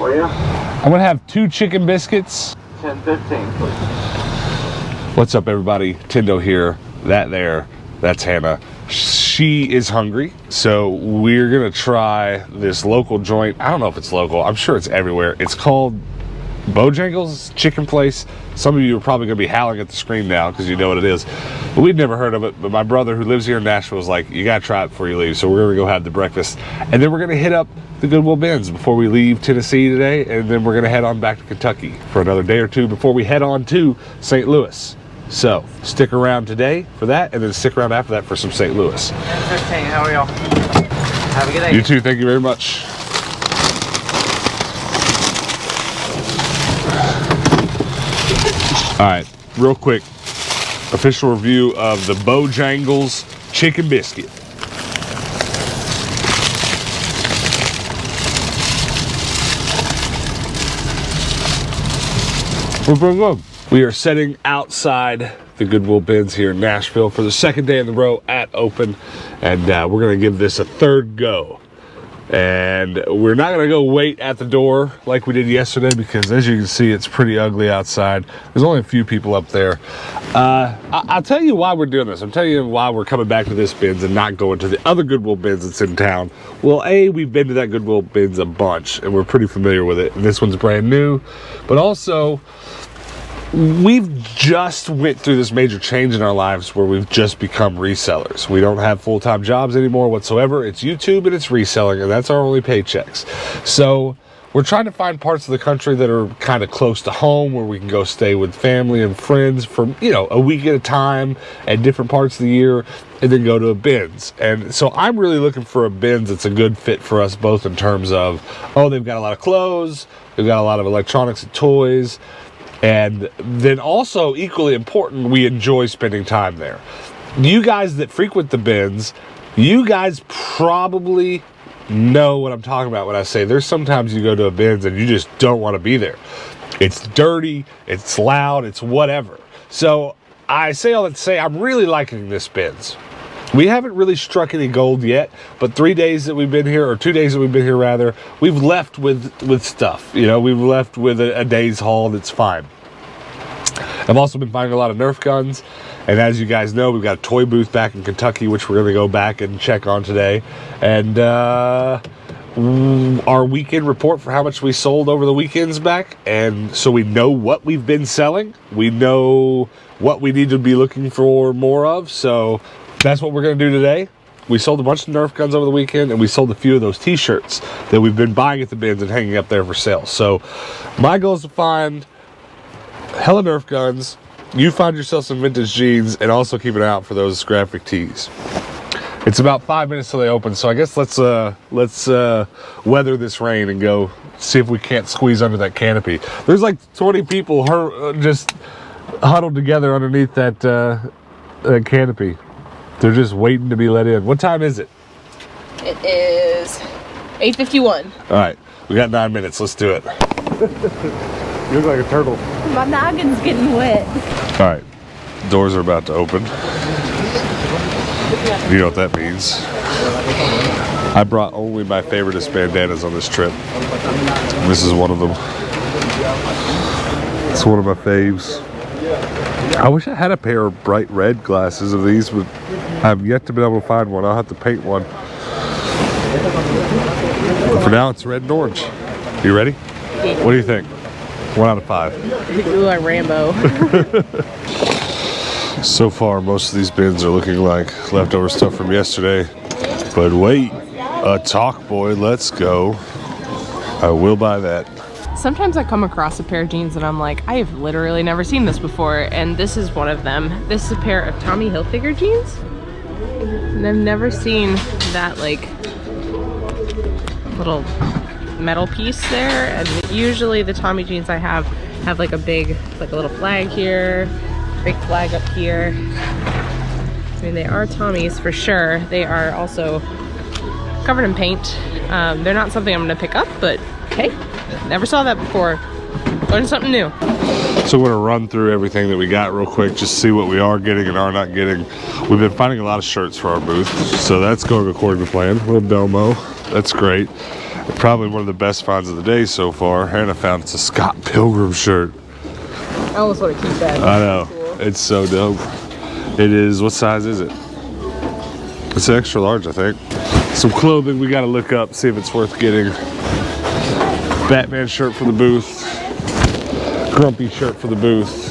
for you? I'm gonna have 2 chicken biscuits. 10-15, please. What's up, everybody? Tendo here. That's Hannah. She is hungry, so we're gonna try this local joint. I don't know if it's local. I'm sure it's everywhere. It's called Bojangles Chicken Place. Some of you are probably gonna be howling at the screen now because you know what it is, but we'd never heard of it. But my brother, who lives here in Nashville, was like, you gotta try it before you leave. So we're gonna go have the breakfast, and then we're gonna hit up the Goodwill BINS before we leave Tennessee today, and then we're gonna head on back to Kentucky for another day or two before we head on to St. Louis. So stick around today for that, and then stick around after that for some St. Louis. 10-15, how are y'all? Have a good day. You too, thank you very much. All right, real quick, official review of the Bojangles chicken biscuit. We're pretty good. We are setting outside the Goodwill BINS here in Nashville for the second day in the row at open, and we're gonna give this a third go. And we're not gonna go wait at the door like we did yesterday, because as you can see, it's pretty ugly outside. There's only a few people up there. I'll tell you why we're doing this. I'm telling you why we're coming back to this BINS and not going to the other Goodwill BINS that's in town. Well, A, we've been to that Goodwill BINS a bunch, and we're pretty familiar with it. And this one's brand new, but also, we've just went through this major change in our lives where we've just become resellers. We don't have full-time jobs anymore whatsoever. It's YouTube and it's reselling, and that's our only paychecks. So we're trying to find parts of the country that are kind of close to home, where we can go stay with family and friends for, you know, a week at a time at different parts of the year, and then go to a BINS. And so I'm really looking for a BINS that's a good fit for us both, in terms of, oh, they've got a lot of clothes, they've got a lot of electronics and toys, and then also, equally important, we enjoy spending time there. You guys that frequent the BINS, you guys probably know what I'm talking about when I say there's sometimes you go to a BINS and you just don't want to be there. It's dirty, it's loud, it's whatever. So I say all that to say I'm really liking this BINS. We haven't really struck any gold yet, but 3 days that we've been here, or 2 days that we've been here rather, we've left with stuff. You know, we've left with a day's haul that's fine. I've also been finding a lot of Nerf guns, and as you guys know, we've got a toy booth back in Kentucky, which we're going to go back and check on today. And our weekend report for how much we sold over the weekend's back, and so we know what we've been selling. We know what we need to be looking for more of, so that's what we're going to do today. We sold a bunch of Nerf guns over the weekend, and we sold a few of those t-shirts that we've been buying at the BINS and hanging up there for sale. So my goal is to find hella Nerf guns, you find yourself some vintage jeans, and also keep an eye out for those graphic tees. It's about 5 minutes till they open, so I guess let's weather this rain and go see if we can't squeeze under that canopy. There's like 20 people just huddled together underneath that canopy. They're just waiting to be let in. What time is it? It is 8:51. All right, we got 9 minutes. Let's do it. You look like a turtle. My noggin's getting wet. All right, doors are about to open. You know what that means. I brought only my favoriteest bandanas on this trip. This is one of them. It's one of my faves. I wish I had a pair of bright red glasses of these, but I've yet to be able to find one. I'll have to paint one. But for now, it's red and orange. You ready? What do you think? 1 out of 5. You look like Rambo. So far, most of these bins are looking like leftover stuff from yesterday. But wait, a talk boy, let's go. I will buy that. Sometimes I come across a pair of jeans and I'm like, I have literally never seen this before, and this is one of them. This is a pair of Tommy Hilfiger jeans, and I've never seen that like little metal piece there. And usually the Tommy jeans I have like a big, like a little flag here, big flag up here. I mean, they are Tommys for sure. They are also covered in paint. They're not something I'm gonna pick up, but hey, never saw that before. Learn something new. So we're gonna run through everything that we got real quick, just see what we are getting and are not getting. We've been finding a lot of shirts for our booth, so that's going according to plan. A little Domo, that's great. Probably one of the best finds of the day so far. And I found it's a Scott Pilgrim shirt. I almost want to keep that. I know. Cool. It's so dope. It is, what size is it? It's an extra large, I think. Some clothing we gotta look up, see if it's worth getting. Batman shirt for the booth. Grumpy shirt for the booth.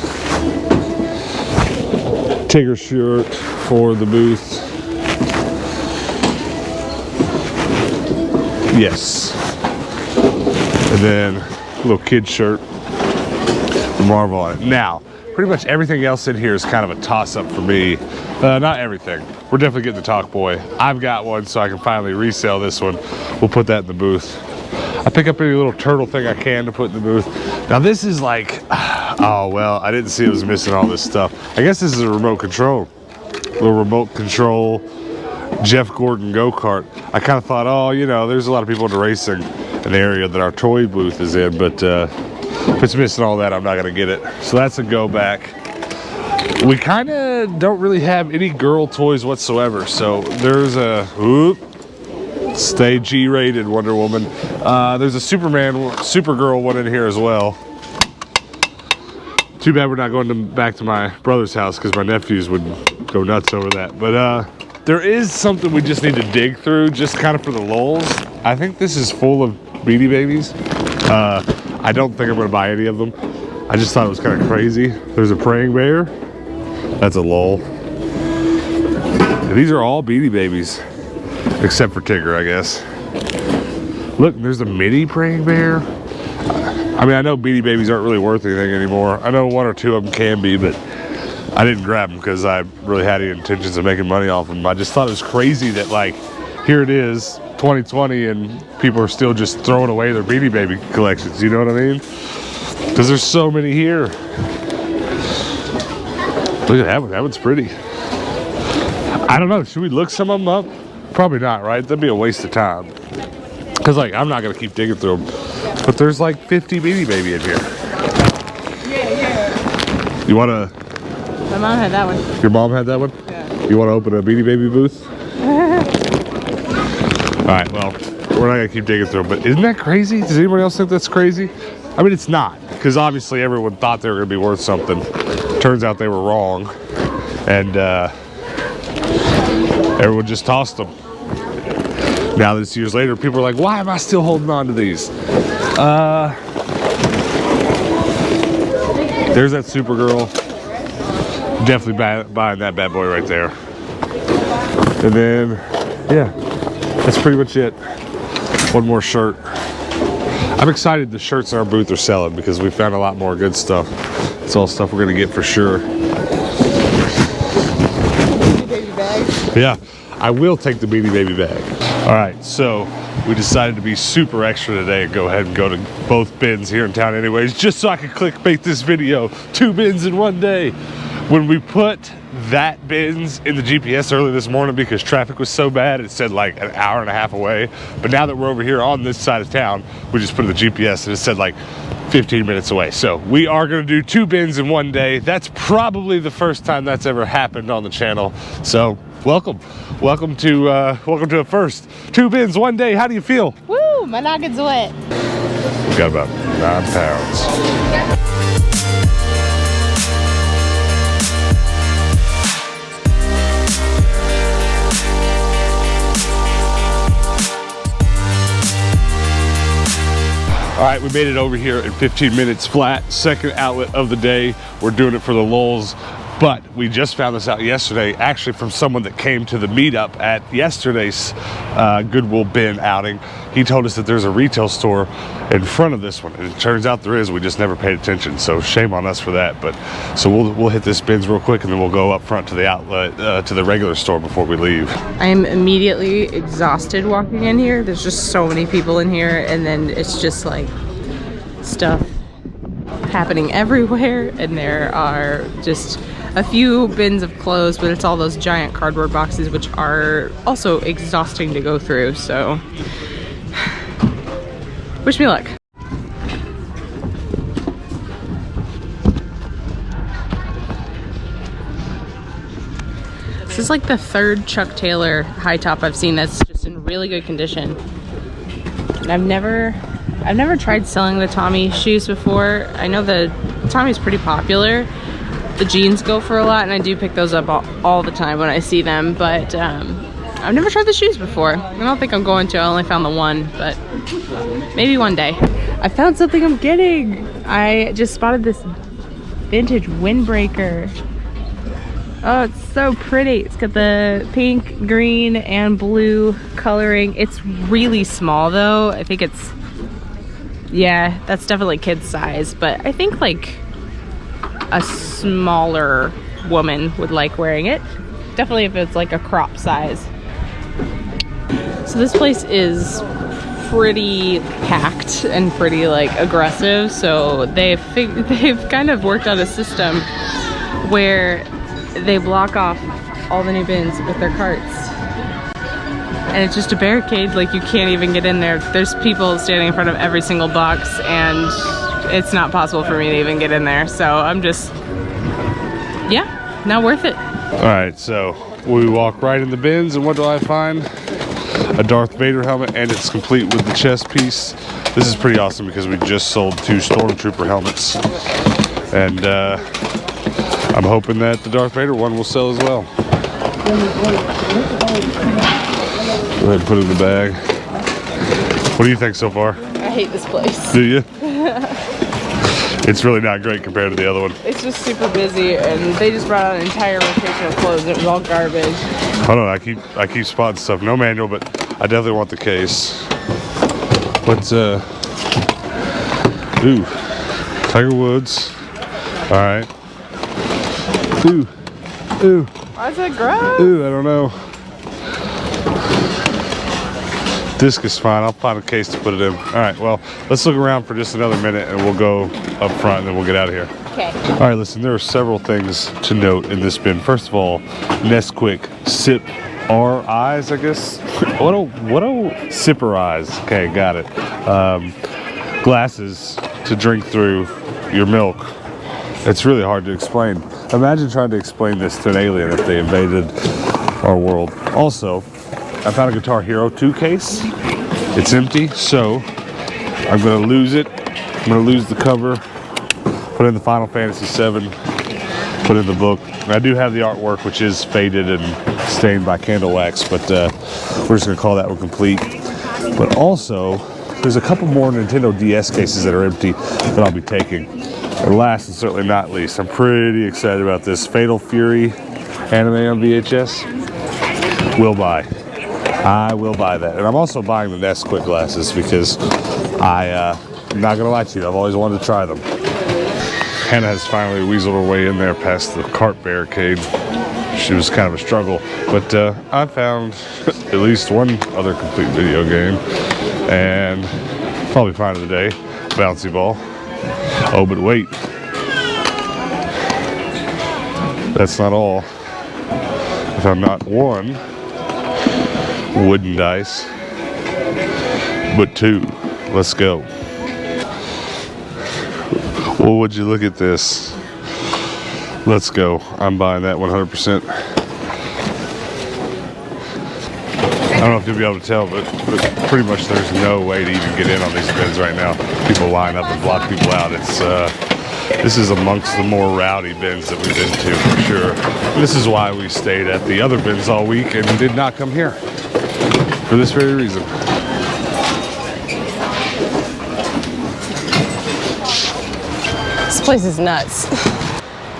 Tigger shirt for the booth. Yes. And then a little kid shirt. Marvel on it. Now, pretty much everything else in here is kind of a toss-up for me. Not everything. We're definitely getting the Talk Boy. I've got one, so I can finally resell this one. We'll put that in the booth. I pick up any little turtle thing I can to put in the booth. Now this is like, oh well, I didn't see it was missing all this stuff. I guess this is a remote control. Little remote control Jeff Gordon go-kart. I kind of thought, oh, you know, there's a lot of people into racing in the area that our toy booth is in, but if it's missing all that, I'm not gonna get it. So that's a go back. We kind of don't really have any girl toys whatsoever. So there's a, stay G-rated Wonder Woman. There's a Supergirl one in here as well. Too bad we're not going back to my brother's house because my nephews would go nuts over that. But there is something we just need to dig through, just kind of for the lulz. I think this is full of Beanie Babies. I don't think I'm going to buy any of them. I just thought it was kind of crazy. There's a praying bear. That's a lull. And these are all Beanie Babies, except for Tigger, I guess. Look, there's a mini praying bear. I mean, I know Beanie Babies aren't really worth anything anymore. I know one or two of them can be, but I didn't grab them because I really had any intentions of making money off them. I just thought it was crazy that, like, here it is, 2020, and people are still just throwing away their Beanie Baby collections. You know what I mean? Because there's so many here. Look at that one. That one's pretty. I don't know. Should we look some of them up? Probably not, right? That'd be a waste of time. Because, like, I'm not going to keep digging through them. But there's like 50 Beanie Baby in here. Yeah. You want to... My mom had that one. Your mom had that one? Yeah. You want to open a Beanie Baby booth? Alright, well, we're not going to keep digging through them. But isn't that crazy? Does anybody else think that's crazy? I mean, it's not. Because obviously everyone thought they were going to be worth something. Turns out they were wrong. And everyone just tossed them. Now that it's years later, people are like, why am I still holding on to these? There's that Supergirl. Definitely buying that bad boy right there. And then, yeah, that's pretty much it. One more shirt. I'm excited the shirts in our booth are selling because we found a lot more good stuff. It's all stuff we're gonna get for sure. Beanie Baby bag. Yeah, I will take the Beanie Baby bag. All right, so we decided to be super extra today and go ahead and go to both bins here in town anyways, just so I could clickbait this video. 2 bins in one day. When we put that bins in the GPS early this morning because traffic was so bad, it said like an hour and a half away. But now that we're over here on this side of town, we just put in the GPS and it said like 15 minutes away. So we are gonna do 2 bins in one day. That's probably the first time that's ever happened on the channel. So welcome to a first. 2 bins one day. How do you feel? Woo, my noggin's wet. We've got about 9 pounds. All right, we made it over here in 15 minutes flat. Second outlet of the day. We're doing it for the lulz. But we just found this out yesterday, actually from someone that came to the meetup at yesterday's Goodwill bin outing. He told us that there's a retail store in front of this one. And it turns out there is, we just never paid attention. So shame on us for that. But so we'll hit this bins real quick and then we'll go up front to the outlet, to the regular store before we leave. I'm immediately exhausted walking in here. There's just so many people in here, and then it's just like stuff happening everywhere, and there are just a few bins of clothes, but it's all those giant cardboard boxes, which are also exhausting to go through. So wish me luck. This is like the 3rd Chuck Taylor high top I've seen that's just in really good condition. I've never tried selling the Tommy shoes before. I know the Tommy's pretty popular. The jeans go for a lot, and I do pick those up all the time when I see them, but I've never tried the shoes before. I don't think I'm going to. I only found the one, but maybe one day. I found something I'm getting. I just spotted this vintage Windbreaker. Oh, it's so pretty. It's got the pink, green, and blue coloring. It's really small though. I think it's, yeah, that's definitely kid size, but I think like a smaller woman would like wearing it. Definitely if it's like a crop size. So this place is pretty packed and pretty like aggressive. So they've kind of worked out a system where they block off all the new bins with their carts. And it's just a barricade, like you can't even get in there. There's people standing in front of every single box and it's not possible for me to even get in there. So I'm just, yeah, not worth it. All right, so we walk right in the bins, and what do I find? A Darth Vader helmet, and it's complete with the chest piece. This is pretty awesome because we just sold 2 Stormtrooper helmets. And I'm hoping that the Darth Vader one will sell as well. Go ahead and put it in the bag. What do you think so far? I hate this place. Do you? It's really not great compared to the other one. It's just super busy, and they just brought out an entire rotation of clothes. It was all garbage. Hold on, I keep spotting stuff. No manual, but I definitely want the case. But ooh, Tiger Woods. All right. Ooh, ooh. Why is it gross? Ooh, I don't know. Disc is fine. I'll find a case to put it in. All right, well, let's look around for just another minute and we'll go up front and then we'll get out of here. Okay. All right, listen, there are several things to note in this bin. First of all, Nesquik Sip R Eyes, I guess. What a Sipper Eyes. Okay, got it. Glasses to drink through your milk. It's really hard to explain. Imagine trying to explain this to an alien if they invaded our world. Also, I found a Guitar Hero 2 case. It's empty, so I'm gonna lose it. I'm gonna lose the cover, put in the Final Fantasy VII, put in the book. And I do have the artwork, which is faded and stained by candle wax, but we're just gonna call that one complete. But also, there's a couple more Nintendo DS cases that are empty that I'll be taking. And last and certainly not least, I'm pretty excited about this Fatal Fury anime on VHS. Will buy. I will buy that. And I'm also buying the Nesquik glasses because I'm not gonna lie to you, I've always wanted to try them. Hannah has finally weaseled her way in there past the cart barricade. She was kind of a struggle, but I found at least one other complete video game, and probably find of the day, bouncy ball. Oh, but wait, that's not all. I found not one wooden dice, but 2. Let's go. Well, would you look at this? Let's go. I'm buying that 100%. I don't know if you'll be able to tell, but pretty much there's no way to even get in on these bins right now. People line up and block people out. It's this is amongst the more rowdy bins that we've been to for sure. And this is why we stayed at the other bins all week and did not come here. For this very reason. This place is nuts.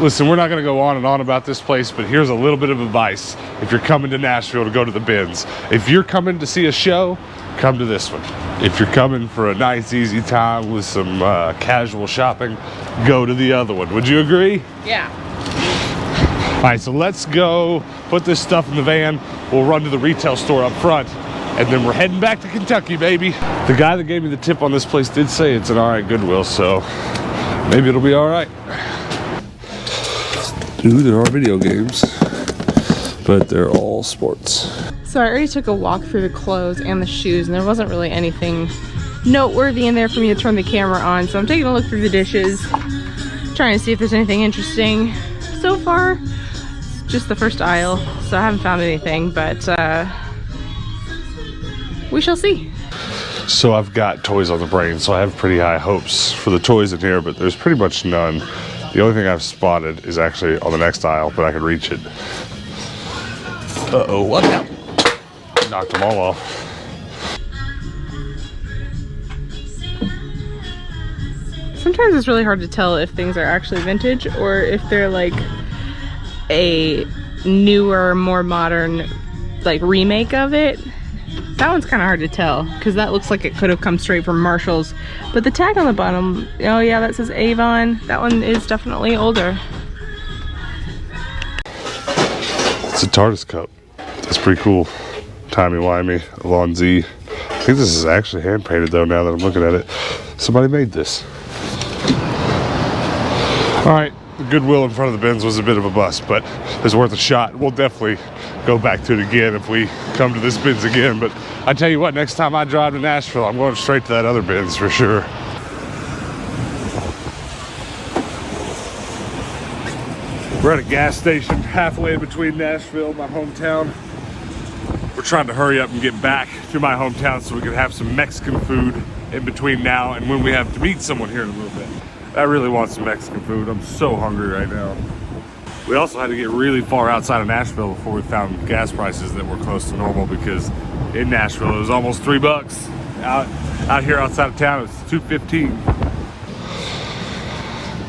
Listen, we're not going to go on and on about this place, but here's a little bit of advice if you're coming to Nashville to go to the bins. If you're coming to see a show, come to this one. If you're coming for a nice, easy time with some casual shopping, go to the other one. Would you agree? Yeah. All right, so let's go put this stuff in the van. We'll run to the retail store up front, and then we're heading back to Kentucky, baby. The guy that gave me the tip on this place did say it's an all right Goodwill, so maybe it'll be all right. Ooh, there are video games, but they're all sports. So I already took a walk through the clothes and the shoes, and there wasn't really anything noteworthy in there for me to turn the camera on. So I'm taking a look through the dishes, trying to see if there's anything interesting. So far, it's just the first aisle, so I haven't found anything, but we shall see. So I've got toys on the brain, so I have pretty high hopes for the toys in here, but there's pretty much none. The only thing I've spotted is actually on the next aisle, but I can reach it. Uh-oh, what now? Knocked them all off. Sometimes it's really hard to tell if things are actually vintage or if they're like a newer, more modern like remake of it. That one's kind of hard to tell because that looks like it could have come straight from Marshall's. But the tag on the bottom, oh yeah, that says Avon. That one is definitely older. It's a TARDIS cup. That's pretty cool. Timey-wimey, Alon Z. I think this is actually hand-painted though now that I'm looking at it. Somebody made this. Alright, the Goodwill in front of the bins was a bit of a bust, but it's worth a shot. We'll definitely go back to it again if we come to this bins again. But I tell you what, next time I drive to Nashville, I'm going straight to that other bins for sure. We're at a gas station halfway between Nashville, my hometown. We're trying to hurry up and get back to my hometown so we can have some Mexican food in between now and when we have to meet someone here in a little bit. I really want some Mexican food. I'm so hungry right now. We also had to get really far outside of Nashville before we found gas prices that were close to normal, because in Nashville it was almost $3. Out here outside of town it's $2.15.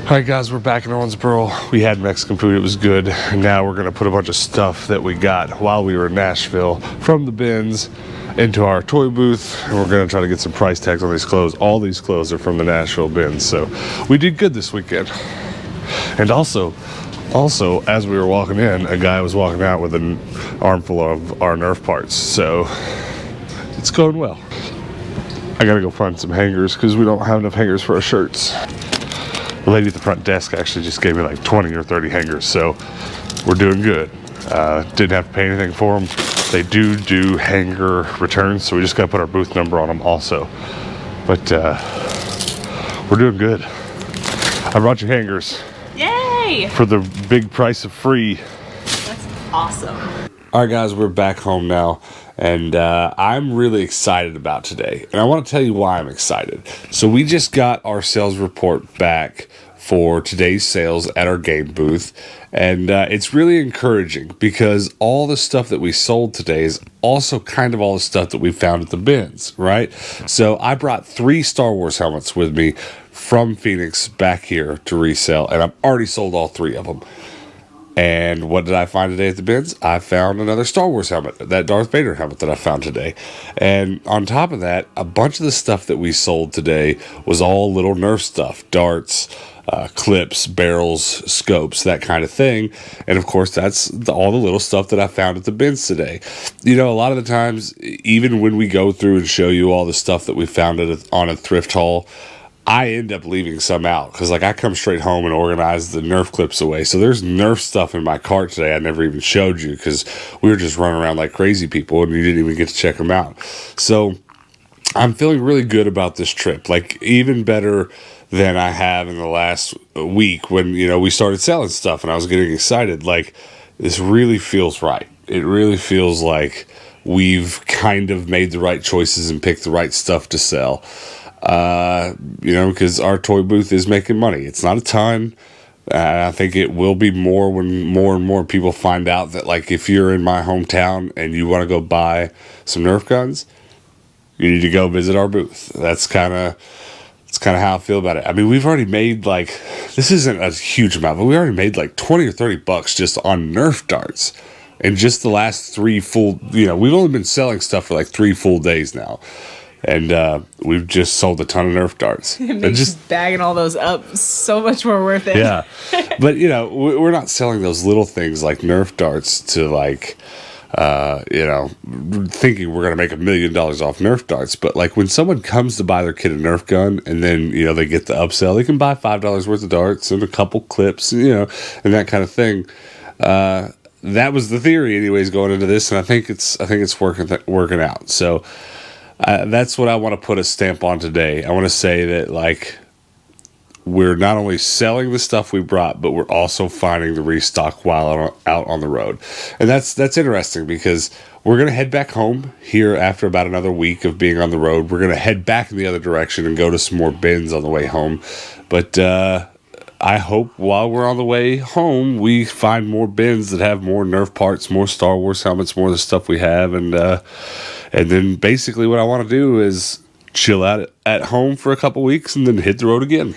Alright guys, we're back in Owensboro. We had Mexican food, it was good. And now we're gonna put a bunch of stuff that we got while we were in Nashville from the bins into our toy booth, and we're gonna try to get some price tags on these clothes. All these clothes are from the Nashville bins, so we did good this weekend. And also, as we were walking in, a guy was walking out with an armful of our Nerf parts, so it's going well. I gotta go find some hangers because we don't have enough hangers for our shirts. The lady at the front desk actually just gave me like 20 or 30 hangers, so we're doing good. Didn't have to pay anything for them. They do hanger returns, so we just gotta put our booth number on them also. But we're doing good. I brought you hangers. Yay! For the big price of free. That's awesome. Alright guys, we're back home now, and I'm really excited about today. And I want to tell you why I'm excited. So we just got our sales report back for today's sales at our game booth, and it's really encouraging because all the stuff that we sold today is also kind of all the stuff that we found at the bins, right? So I brought 3 Star Wars helmets with me from Phoenix back here to resell, and I've already sold all 3 of them. And what did I find today at the bins? I found another Star Wars helmet, that Darth Vader helmet that I found today. And on top of that, a bunch of the stuff that we sold today was all little Nerf stuff, darts, clips, barrels, scopes, that kind of thing. And of course, that's all the little stuff that I found at the bins today. You know, a lot of the times, even when we go through and show you all the stuff that we found on a thrift haul, I end up leaving some out because, like, I come straight home and organize the Nerf clips away. So there's Nerf stuff in my cart today I never even showed you because we were just running around like crazy people and you didn't even get to check them out. So I'm feeling really good about this trip, like even better than I have in the last week when, you know, we started selling stuff and I was getting excited. Like, this really feels right. It really feels like we've kind of made the right choices and picked the right stuff to sell. You know, because our toy booth is making money. It's not a ton. I think it will be more when more and more people find out that, like, if you're in my hometown and you want to go buy some Nerf guns, you need to go visit our booth. That's kind of how I feel about it. I mean, we've already made, like, this isn't a huge amount, but we already made like $20 or $30 just on Nerf darts. In just the last 3 full, you know, we've only been selling stuff for like 3 full days now. And we've just sold a ton of Nerf darts. It makes just bagging all those up so much more worth it. Yeah. But, you know, we're not selling those little things like Nerf darts to, like, you know, thinking we're going to make $1 million off Nerf darts. But, like, when someone comes to buy their kid a Nerf gun and then, you know, they get the upsell, they can buy $5 worth of darts and a couple clips, you know, and that kind of thing. That was the theory anyways going into this, and I think it's working out. So that's what I want to put a stamp on today. I want to say that, like, we're not only selling the stuff we brought, but we're also finding the restock while out on the road. And that's interesting because we're going to head back home here after about another week of being on the road. We're going to head back in the other direction and go to some more bins on the way home. But I hope while we're on the way home, we find more bins that have more Nerf parts, more Star Wars helmets, more of the stuff we have. And then basically what I want to do is chill out at home for a couple weeks and then hit the road again.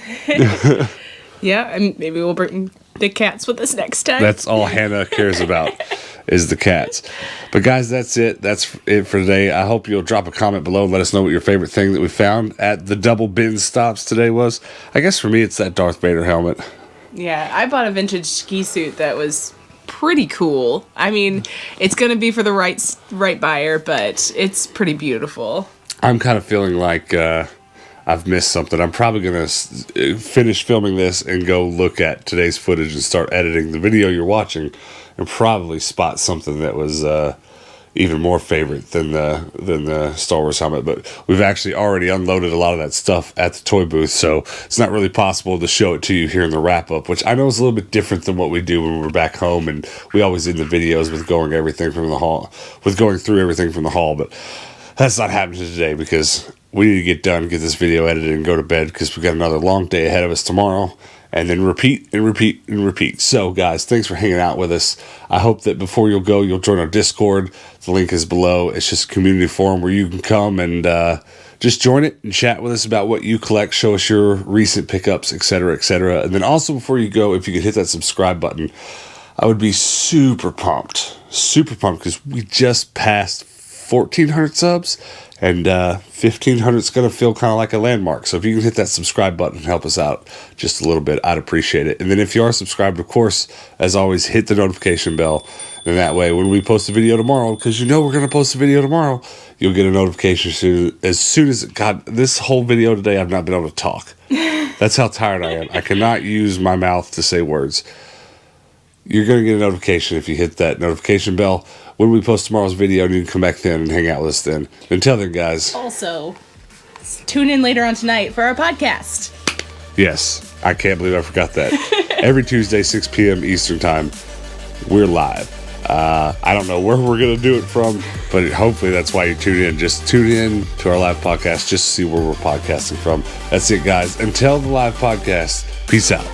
Yeah, and maybe we'll bring the cats with us next time. That's all Hannah cares about is the cats. But guys, that's it. That's it for today. I hope you'll drop a comment below and let us know what your favorite thing that we found at the double bin stops today was. I guess for me, it's that Darth Vader helmet. Yeah, I bought a vintage ski suit that was pretty cool. I mean, it's going to be for the right buyer, but it's pretty beautiful. I'm kind of feeling like I've missed something. I'm probably going to finish filming this and go look at today's footage and start editing the video you're watching and probably spot something that was even more favorite than the Star Wars helmet. But we've actually already unloaded a lot of that stuff at the toy booth, so it's not really possible to show it to you here in the wrap-up, which I know is a little bit different than what we do when we're back home, and we always end the videos with going through everything from the haul, but that's not happening today because we need to get done, get this video edited, and go to bed because we've got another long day ahead of us tomorrow. And then repeat and repeat and repeat. So, guys, thanks for hanging out with us. I hope that before you'll go, you'll join our Discord. The link is below. It's just a community forum where you can come and just join it and chat with us about what you collect. Show us your recent pickups, etc., etc. And then also, before you go, if you could hit that subscribe button, I would be super pumped because we just passed 1,400 subs. And 1,500 is going to feel kind of like a landmark. So if you can hit that subscribe button and help us out just a little bit, I'd appreciate it. And then if you are subscribed, of course, as always, hit the notification bell. And that way, when we post a video tomorrow, because you know we're going to post a video tomorrow, you'll get a notification as soon as, God, this whole video today, I've not been able to talk. That's how tired I am. I cannot use my mouth to say words. You're going to get a notification if you hit that notification bell when we post tomorrow's video, and you can come back then and hang out with us then. Until then, guys. Also, tune in later on tonight for our podcast. Yes, I can't believe I forgot that. Every Tuesday, 6 p.m. Eastern Time, we're live. I don't know where we're going to do it from, but hopefully that's why you tune in. Just tune in to our live podcast just to see where we're podcasting from. That's it, guys. Until the live podcast, peace out.